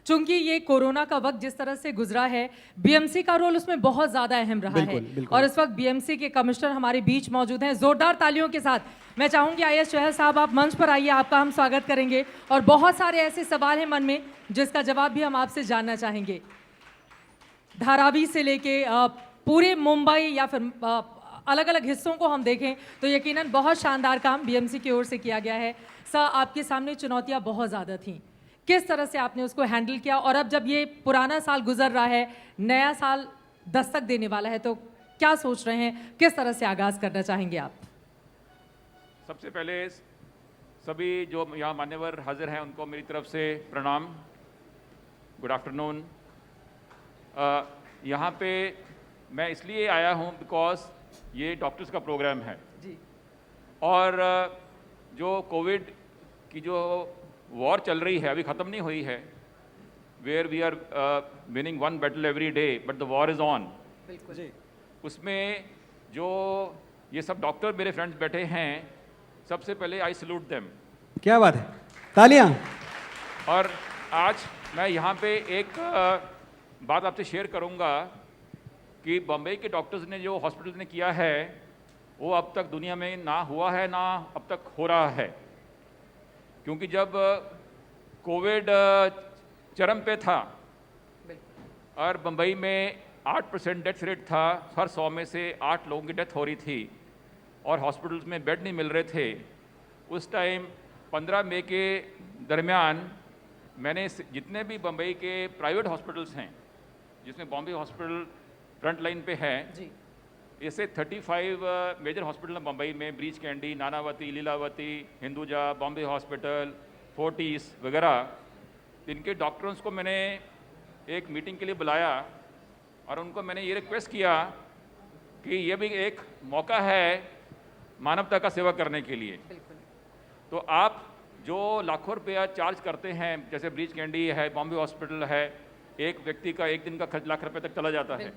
चूंकि ये कोरोना का वक्त जिस तरह से गुजरा है, बीएमसी का रोल उसमें बहुत ज्यादा अहम रहा है। बिल्कुल। और इस वक्त बीएमसी के कमिश्नर हमारे बीच मौजूद हैं। जोरदार तालियों के साथ मैं चाहूंगी आईएएस चोहल साहब आप मंच पर आइए, आपका हम स्वागत करेंगे। और बहुत सारे ऐसे सवाल हैं मन में जिसका जवाब भी हम आपसे जानना चाहेंगे। धारावी से लेके पूरे मुंबई या फिर अलग अलग हिस्सों को हम देखें तो यकीनन बहुत शानदार काम बीएमसी की ओर से किया गया है। सर, आपके सामने चुनौतियां बहुत ज़्यादा थीं, किस तरह से आपने उसको हैंडल किया? और अब जब ये पुराना साल गुजर रहा है, नया साल दस्तक देने वाला है, तो क्या सोच रहे हैं, किस तरह से आगाज़ करना चाहेंगे आप? सबसे पहले सभी जो यहाँ मान्यवर हाजिर हैं उनको मेरी तरफ से प्रणाम, गुड आफ्टरनून। यहाँ पे मैं इसलिए आया हूँ बिकॉज ये डॉक्टर्स का प्रोग्राम है जी। और जो कोविड की जो वॉर चल रही है अभी ख़त्म नहीं हुई है, where we are winning one battle every day but the war is on. बिल्कुल जी। उसमें जो ये सब डॉक्टर मेरे फ्रेंड्स बैठे हैं, सबसे पहले आई सल्यूट देम। क्या बात है, तालियां। और आज मैं यहाँ पे एक बात आपसे शेयर करूँगा कि बम्बई के डॉक्टर्स ने जो हॉस्पिटल ने किया है वो अब तक दुनिया में ना हुआ है ना अब तक हो रहा है। क्योंकि जब कोविड चरम पे था और बम्बई में 8% डेथ रेट था, हर 100 में से 8 लोगों की डेथ हो रही थी और हॉस्पिटल्स में बेड नहीं मिल रहे थे, उस टाइम 15 मई के दरमियान मैंने जितने भी बम्बई के प्राइवेट हॉस्पिटल्स हैं, जिसमें बॉम्बे हॉस्पिटल फ्रंट लाइन पे है, ऐसे 35 मेजर हॉस्पिटल हैं बम्बई में, Breach Candy, Nanavati, Lilavati, Hinduja, Bombay hospital, Fortis वगैरह। इनके डॉक्टर्स को मैंने एक मीटिंग के लिए बुलाया और उनको मैंने ये रिक्वेस्ट किया कि ये भी एक मौका है मानवता का सेवा करने के लिए। तो आप जो लाखों रुपया चार्ज करते हैं, जैसे ब्रीच कैंडी है, बॉम्बे हॉस्पिटल है, एक व्यक्ति का एक दिन का खर्च लाख रुपए तक चला जाता है।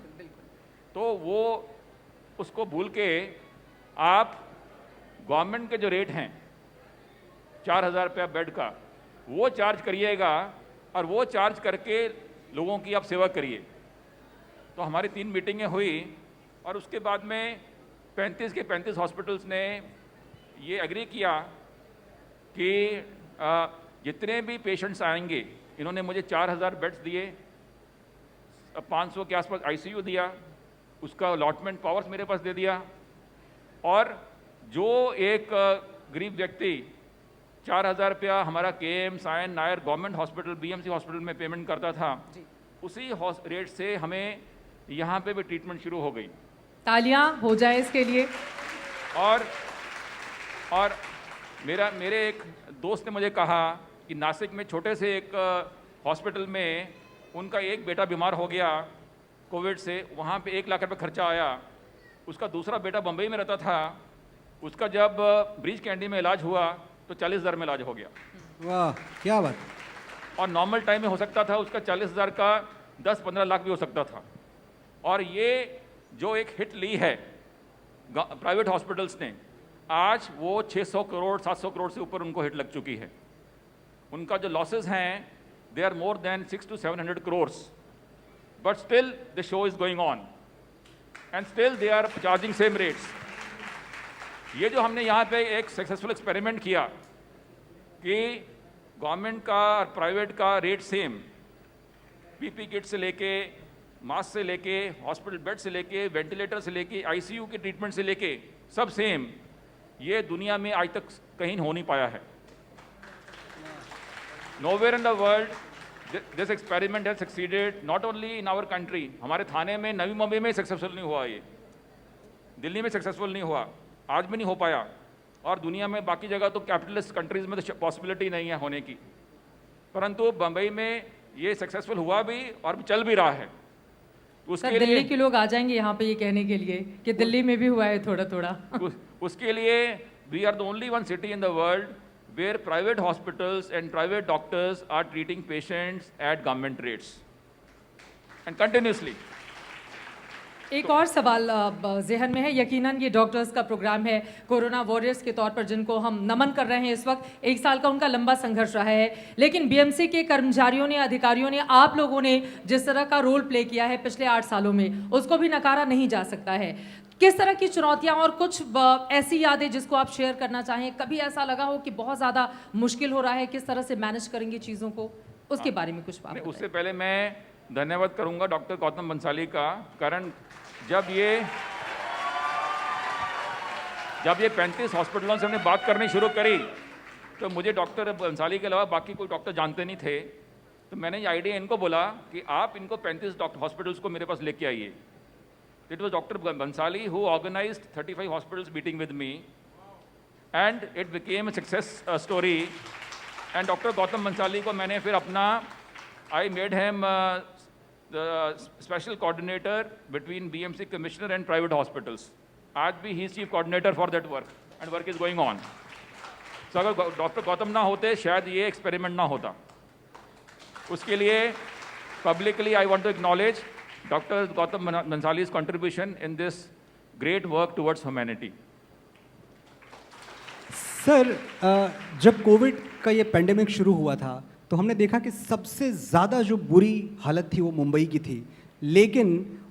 तो वो उसको भूल के आप गवर्नमेंट के जो रेट हैं 4,000 रुपया बेड का, वो चार्ज करिएगा और वो चार्ज करके लोगों की आप सेवा करिए। तो हमारी 3 मीटिंगें हुई और उसके बाद में 35 के 35 हॉस्पिटल्स ने ये एग्री किया कि जितने भी पेशेंट्स आएंगे, इन्होंने मुझे 4,000 बेड्स दिए, 500 के आसपास आईसीयू दिया, उसका अलॉटमेंट पावर्स मेरे पास दे दिया। और जो एक गरीब व्यक्ति 4,000 रुपया हमारा KEM, Sion, Nair government hospital, BMC hospital में पेमेंट करता था, उसी रेट से हमें यहाँ पे भी ट्रीटमेंट शुरू हो गई। तालियां हो जाए इसके लिए। और मेरे एक दोस्त ने मुझे कहा कि नासिक में छोटे से एक हॉस्पिटल में उनका एक बेटा बीमार हो गया कोविड से, वहाँ पे 1 लाख रुपए खर्चा आया। उसका दूसरा बेटा बम्बई में रहता था, उसका जब ब्रीच कैंडी में इलाज हुआ तो 40,000 में इलाज हो गया। वाह, क्या बात। और नॉर्मल टाइम में हो सकता था उसका 40,000 का 10-15 लाख भी हो सकता था। और ये जो एक हिट ली है प्राइवेट हॉस्पिटल्स ने, आज वो 600 करोड़ 700 करोड़ से ऊपर उनको हिट लग चुकी है। उनका जो लॉसेस हैं they are more than 600 to 700 crores, but still the show is going on and still they are charging same rates. ये जो हमने यहाँ पे एक सक्सेसफुल एक्सपेरिमेंट किया कि गवर्नमेंट का और प्राइवेट का रेट सेम, पीपी किट से लेके, मास्क से लेके, हॉस्पिटल बेड से लेके, वेंटिलेटर से लेके, आईसीयू के ट्रीटमेंट से लेके, सब सेम, ये दुनिया में आज तक कहीं हो नहीं पाया है। Nowhere in the world this experiment has succeeded, not only in our country, हमारे थाने में, नवी मुंबई में सक्सेसफुल नहीं हुआ, ये दिल्ली में सक्सेसफुल नहीं हुआ, आज भी नहीं हो पाया। और दुनिया में बाकी जगह तो कैपिटलिस्ट कंट्रीज में तो पॉसिबिलिटी नहीं है होने की, परंतु बम्बई में ये सक्सेसफुल हुआ भी और चल भी रहा है। उसके दिल्ली के लोग आ जाएंगे यहाँ पे ये कहने के लिए कि दिल्ली में भी हुआ है थोड़ा थोड़ा। उसके लिए we are the only one city in the world where private hospitals and private doctors are treating patients at government rates and continuously. एक और सवाल जहन में है। यकीनन ये डॉक्टर्स का प्रोग्राम है, कोरोना वॉरियर्स के तौर पर जिनको हम नमन कर रहे हैं इस वक्त। 1 साल का उनका लंबा संघर्ष रहा है, लेकिन बीएमसी के कर्मचारियों ने, अधिकारियों ने, आप लोगों ने जिस तरह का रोल प्ले किया है पिछले 8 सालों में, उसको भी नकारा नहीं जा सकता है। किस तरह की चुनौतियां और कुछ ऐसी यादें जिसको आप शेयर करना चाहें? कभी ऐसा लगा हो कि बहुत ज़्यादा मुश्किल हो रहा है, किस तरह से मैनेज करेंगे चीज़ों को, उसके बारे में कुछ बात नहीं, बताएं। उससे पहले मैं धन्यवाद करूंगा डॉक्टर गौतम बंसाली का, कारण जब ये 35 हॉस्पिटलों से हमने बात करनी शुरू करी तो मुझे डॉक्टर बंसाली के अलावा बाकी कोई डॉक्टर जानते नहीं थे। तो मैंने ये आइडिया इनको बोला कि आप इनको 35 डॉक्टर हॉस्पिटल्स को मेरे पास लेके आइए। It was doctor Bansali who organised 35 hospitals meeting with me and it became a success story. And doctor Gautam Bansali को मैंने फिर अपना I made him special coordinator between BMC commissioner and private hospitals. आज भी he is chief coordinator for that work and work is going on. So अगर doctor Gautam ना होते शायद ये एक्सपेरिमेंट ना होता। उसके लिए publicly I want to acknowledge doctor Gautam Bansali's contribution in this great work towards humanity. Sir, जब कोविड का ये पेंडेमिक शुरू हुआ था तो हमने देखा कि सबसे ज़्यादा जो बुरी हालत थी वो मुंबई की थी, लेकिन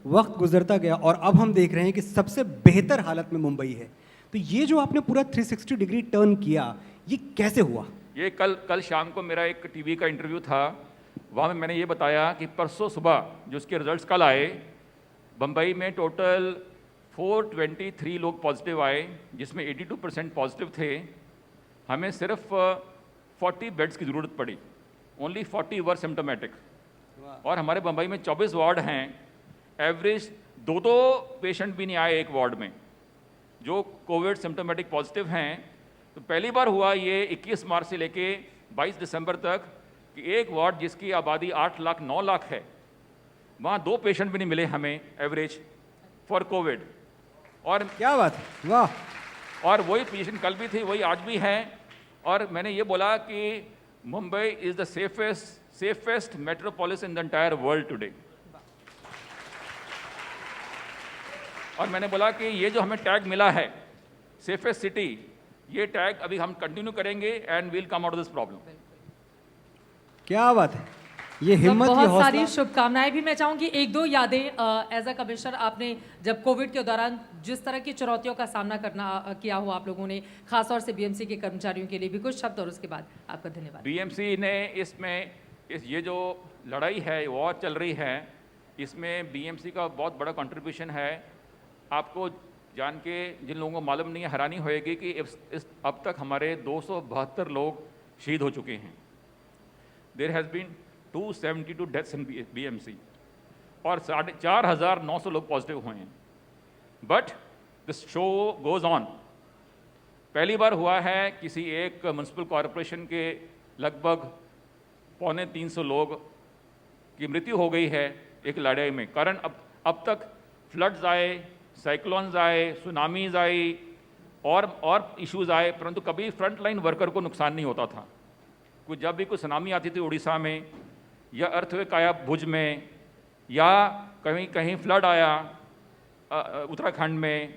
वक्त गुजरता गया और अब हम देख रहे हैं कि सबसे बेहतर हालत में मुंबई है। तो ये जो आपने पूरा 360 डिग्री टर्न किया, ये कैसे हुआ? ये कल शाम को मेरा एक टीवी का इंटरव्यू था, वहाँ में मैंने ये बताया कि परसों सुबह जो उसके रिजल्ट्स कल आए, बम्बई में टोटल 423 लोग पॉजिटिव आए, जिसमें 82% पॉजिटिव थे। हमें सिर्फ 40 बेड्स की ज़रूरत पड़ी, ओनली 40 वर सिम्टोमेटिक। और हमारे बम्बई में 24 वार्ड हैं, एवरेज 2 पेशेंट भी नहीं आए एक वार्ड में जो कोविड सिम्टोमेटिक पॉजिटिव हैं। तो पहली बार हुआ ये 21 मार्च से लेके 22 दिसंबर तक कि एक वार्ड जिसकी आबादी 8 लाख 9 लाख है, वहाँ 2 पेशेंट भी नहीं मिले हमें एवरेज फॉर कोविड। और क्या बात है, वाह! और वही पेशेंट कल भी थे, वही आज भी हैं। और मैंने ये बोला कि Mumbai is the safest metropolis in the entire world today. और मैंने बोला कि ये जो हमें टैग मिला है सेफेस्ट सिटी, ये टैग अभी हम कंटिन्यू करेंगे and we'll come out of this problem. क्या बात है, ये हिम्मत, ये बहुत हौसला। सारी शुभकामनाएं भी। मैं चाहूंगी 1-2 यादें एज अ कमिश्नर, आपने जब कोविड के दौरान जिस तरह की चुनौतियों का सामना किया हो आप लोगों ने, खासतौर से बीएमसी के कर्मचारियों के लिए भी कुछ शब्द, और उसके बाद आपका धन्यवाद। बीएमसी ने ये जो लड़ाई है, वॉर चल रही है, इसमें बीएमसी का बहुत बड़ा कंट्रीब्यूशन है। आपको जान के जिन लोगों को मालूम नहीं है, हैरानी होएगी कि अब तक हमारे 272 लोग शहीद हो चुके हैं। There has been 272 deaths in BMC और 4,900 लोग पॉजिटिव हुए हैं। But this show goes on. पहली बार हुआ है किसी एक म्युनिसिपल कॉरपोरेशन के लगभग 250 लोग की मृत्यु हो गई है एक लड़ाई में। कारण अब तक फ्लड्स आए, साइक्लोन्स आए, सुनामीज आई और इश्यूज आए, परंतु कभी फ्रंट लाइन वर्कर को नुकसान नहीं होता था। जब भी कोई सुनामी आती थी उड़ीसा में, या अर्थक्वेक आया भुज में, या कहीं कहीं फ्लड आया उत्तराखंड में,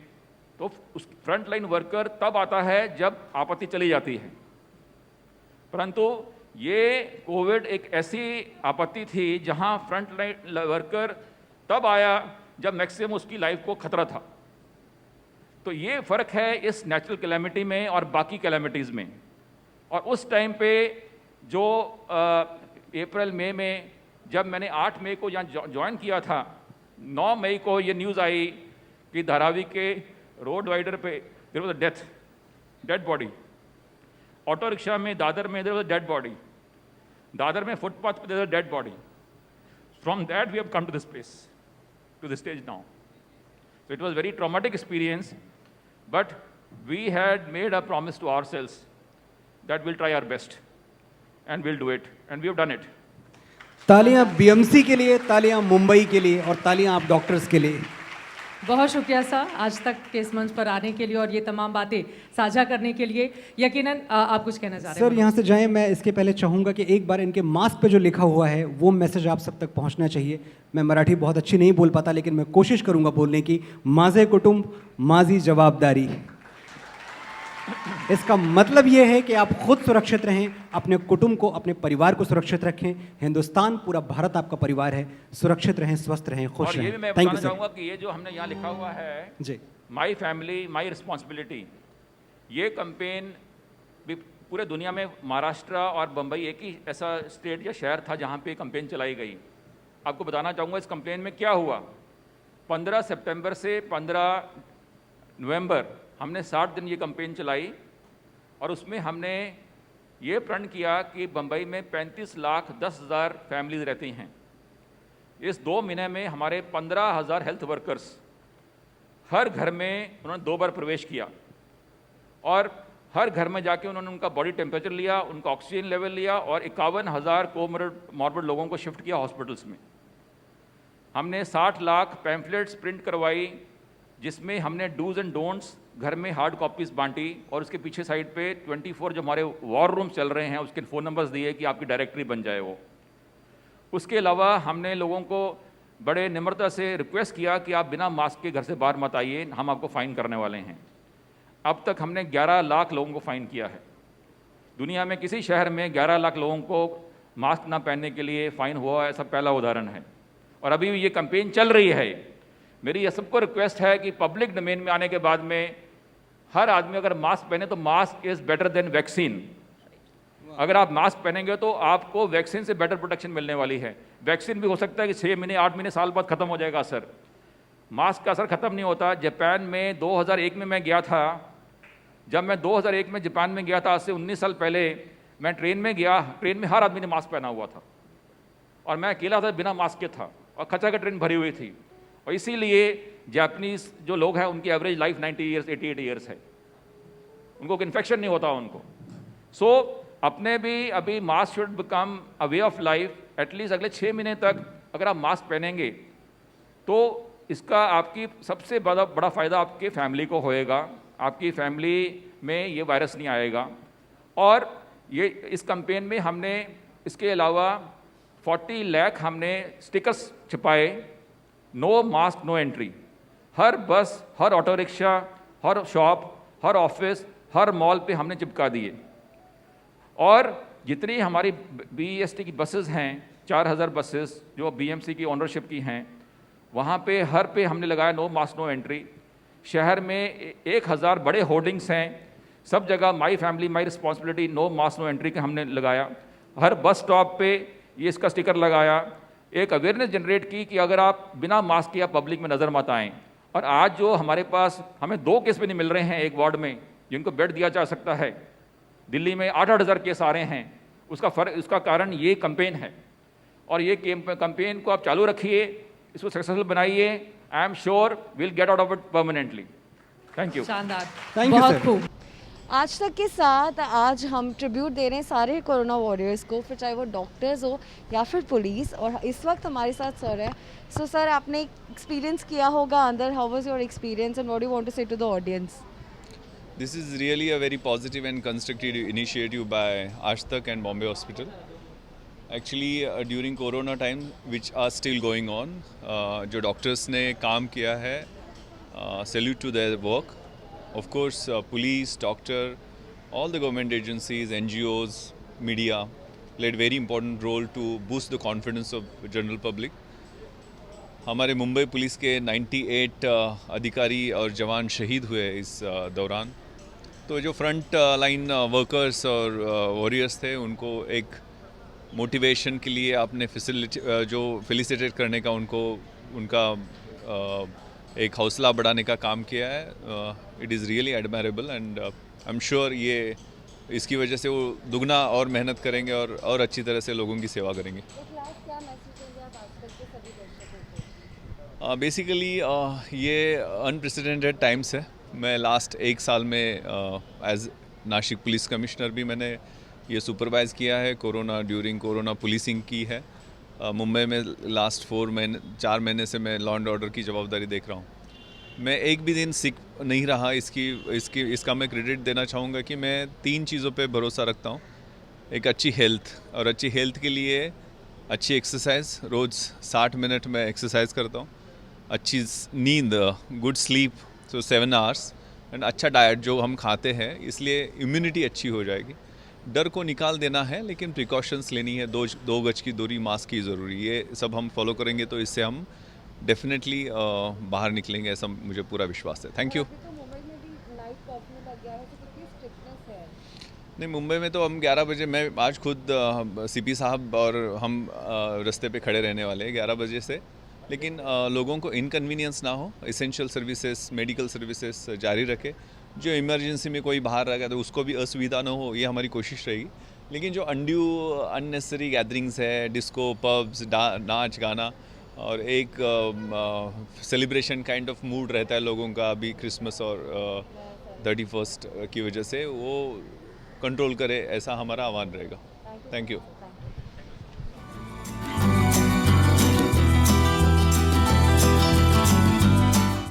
तो उस फ्रंट लाइन वर्कर तब आता है जब आपत्ति चली जाती है। परंतु ये कोविड एक ऐसी आपत्ति थी जहां फ्रंट लाइन वर्कर तब आया जब मैक्सिमम उसकी लाइफ को खतरा था। तो ये फ़र्क है इस नेचुरल कैलेमिटी में और बाकी कैलेमिटीज़ में। और उस टाइम पे जो अप्रैल मई में जब मैंने 8 मई को यहाँ ज्वाइन किया था, 9 मई को ये न्यूज़ आई कि धारावी के रोड डिवाइडर पे there was a dead body. Auto rickshaw में दादर में there was a dead body. Dadar में फुटपाथ पे there was a dead body. From that we have come to this place, to the stage now. So it was very traumatic experience, but we had made a promise to ourselves that we'll try our best and we'll do it, and we have done it. तालियां BMC के लिए, तालियां मुंबई के लिए और तालियां आप doctors के लिए। बहुत शुक्रिया सर आज तक के इस मंच पर आने के लिए और ये तमाम बातें साझा करने के लिए। यकीनन आप कुछ कहना चाह रहे हैं सर यहाँ से जाएं, मैं इसके पहले चाहूँगा कि एक बार इनके मास्क पे जो लिखा हुआ है वो मैसेज आप सब तक पहुँचना चाहिए। मैं मराठी बहुत अच्छी नहीं बोल पाता, लेकिन मैं कोशिश करूँगा बोलने की। माझे कुटुंब माझी जवाबदारी। इसका मतलब ये है कि आप खुद सुरक्षित रहें, अपने कुटुंब को, अपने परिवार को सुरक्षित रखें। हिंदुस्तान, पूरा भारत आपका परिवार है। सुरक्षित रहें, स्वस्थ रहें, खुश और ये भी रहें। मैं थैंक बताना यू चाहूँगा कि ये जो हमने यहाँ लिखा हुआ है, जी, माई फैमिली माई रिस्पॉन्सिबिलिटी, ये कैंपेन भी पूरे दुनिया में, महाराष्ट्र और बम्बई एक ही ऐसा स्टेट या शहर था जहाँ पे कैंपेन चलाई गई। आपको बताना चाहूँगा इस कैंपेन में क्या हुआ। 15 सितंबर से 15 नवंबर हमने 60 दिन ये कैंपेन चलाई और उसमें हमने ये प्रण किया कि बम्बई में 35,10,000 फैमिलीज रहती हैं। इस 2 महीने में हमारे 15,000 हेल्थ वर्कर्स हर घर में उन्होंने 2 बार प्रवेश किया और हर घर में जाके उन्होंने उनका बॉडी टेम्परेचर लिया, उनका ऑक्सीजन लेवल लिया और 51,000 कोमॉर्बिड लोगों को शिफ्ट किया हॉस्पिटल्स में। हमने 60 लाख पैम्फलेट्स प्रिंट करवाई जिसमें हमने डूज एंड डोंट्स घर में हार्ड कॉपीज़ बांटी और उसके पीछे साइड पे 24 जो हमारे वॉर रूम चल रहे हैं उसके फ़ोन नंबर्स दिए कि आपकी डायरेक्टरी बन जाए वो। उसके अलावा हमने लोगों को बड़े निम्रता से रिक्वेस्ट किया कि आप बिना मास्क के घर से बाहर मत आइए, हम आपको फ़ाइन करने वाले हैं। अब तक हमने 11 लाख लोगों को फ़ाइन किया है। दुनिया में किसी शहर में 11 लाख लोगों को मास्क ना पहनने के लिए फ़ाइन हुआ ऐसा पहला उदाहरण है और अभी ये कैंपेन चल रही है। मेरी ये सबको रिक्वेस्ट है कि पब्लिक डोमेन में आने के बाद में हर आदमी अगर मास्क पहने तो mask is better than vaccine. अगर आप मास्क पहनेंगे तो आपको वैक्सीन से बेटर प्रोटेक्शन मिलने वाली है। वैक्सीन भी हो सकता है कि 6 महीने 8 महीने साल बाद ख़त्म हो जाएगा असर, मास्क का असर ख़त्म नहीं होता। जापान में 2001 में मैं गया था, जब मैं 2001 में जापान में गया था, आज से 19 साल पहले, मैं ट्रेन में गया, ट्रेन में हर आदमी ने मास्क पहना हुआ था और मैं अकेला था, बिना मास्क के था और खचा के ट्रेन भरी हुई थी। और इसीलिए जापानीज़ जो लोग हैं उनकी एवरेज लाइफ 90 ईयर्स 88 ईयर्स है, उनको इन्फेक्शन नहीं होता उनको। सो अपने भी अभी mask should become a way of life. At least अगले 6 महीने तक अगर आप मास्क पहनेंगे तो इसका आपकी सबसे बड़ा फ़ायदा आपके फैमिली को होएगा, आपकी फैमिली में ये वायरस नहीं आएगा। और ये इस कैंपेन में हमने इसके अलावा 40 लाख हमने स्टिकर्स छिपाए, नो मास्क नो एंट्री। हर बस, हर ऑटो रिक्शा, हर शॉप, हर ऑफिस, हर मॉल पे हमने चिपका दिए। और जितनी हमारी BEST की बसेस हैं, 4000 बसेस जो BMC की ओनरशिप की हैं, वहाँ पे हर पे हमने लगाया नो मास्क नो एंट्री। शहर में 1000 बड़े होर्डिंग्स हैं, सब जगह my family my responsibility no mask no entry के हमने लगाया। हर बस स्टॉप पे ये इसका स्टिकर लगाया, एक अवेयरनेस जनरेट की कि अगर आप बिना मास्क के आप पब्लिक में नज़र मत आएँ। और आज जो हमारे पास हमें 2 केस भी नहीं मिल रहे हैं एक वार्ड में जिनको बेड दिया जा सकता है, दिल्ली में 8-8 हज़ार केस आ रहे हैं, उसका कारण ये कैंपेन है। और ये कैंपेन को आप चालू रखिए, इसको सक्सेसफुल बनाइए। I am sure will get out of it permanently. Thank you. शानदार, Thank you, बहुत sir. खूब। आज तक के साथ आज हम ट्रिब्यूट दे रहे हैं सारे कोरोना वॉरियर्स को, फिर चाहे वो डॉक्टर्स हो या फिर पुलिस। और इस वक्त हमारे साथ सर है। सो सर, आपने एक्सपीरियंस किया होगा अंदर, how was your experience and what do you want to say to the audience? This is really a very positive and constructive initiative by Ashtak and Bombay Hospital. Actually, during Corona time, which are still going on, जो doctors ने काम किया है, salute to their work. Of course, police, doctor, all the government agencies, NGOs, media played very important role to boost the confidence of general public. हमारे Mumbai police के 98 अधिकारी और जवान शहीद हुए इस दौरान। तो जो फ्रंट लाइन वर्कर्स और वॉरियर्स थे, उनको एक मोटिवेशन के लिए आपने फेलिसिटेट करने का उनका एक हौसला बढ़ाने का काम किया है। It is really admirable and I am sure ये इसकी वजह से वो दुगना और मेहनत करेंगे और अच्छी तरह से लोगों की सेवा करेंगे। बेसिकली ये अनप्रेसिडेंटेड टाइम्स है। मैं लास्ट 1 साल में एज नासिक पुलिस कमिश्नर भी मैंने ये सुपरवाइज़ किया है, ड्यूरिंग कोरोना पुलिसिंग की है। मुंबई में लास्ट 4 महीने 4 महीने से मैं लॉ एंड ऑर्डर की जवाबदारी देख रहा हूँ। मैं एक भी दिन सिक नहीं रहा। इसका मैं क्रेडिट देना चाहूँगा कि मैं 3 चीज़ों पे भरोसा रखता हूँ। एक अच्छी हेल्थ, और अच्छी हेल्थ के लिए अच्छी एक्सरसाइज, रोज़ 60 मिनट में एक्सरसाइज करता हूँ। अच्छी नींद, good sleep, so 7 hours, and अच्छा डाइट जो हम खाते हैं, इसलिए इम्यूनिटी अच्छी हो जाएगी। डर को निकाल देना है, लेकिन प्रिकॉशंस लेनी है। 2 गज की दूरी, मास्क की ज़रूरी, ये सब हम फॉलो करेंगे तो इससे हम डेफिनेटली बाहर निकलेंगे, ऐसा मुझे पूरा विश्वास है। Thank you. तो मुंबई में भी नाइट कर्फ्यू लग गया है, तो कितनी स्ट्रिक्टनेस है? नहीं, मुंबई में तो हम 11 बजे, मैं आज खुद सीपी साहब और हम रास्ते पे खड़े रहने वाले हैं 11 बजे से, लेकिन लोगों को इनकन्वीनियंस ना हो, एसेंशियल सर्विसेज, मेडिकल सर्विसेज जारी रखे। जो इमरजेंसी में कोई बाहर रह गया तो उसको भी असुविधा ना हो, ये हमारी कोशिश रहेगी। लेकिन जो अननेसेसरी गैदरिंग्स है, डिस्को, पब्स, नाच गाना, और एक सेलिब्रेशन काइंड ऑफ मूड रहता है लोगों का अभी क्रिसमस और 31st की वजह से, वो कंट्रोल करे, ऐसा हमारा आह्वान रहेगा। Thank you.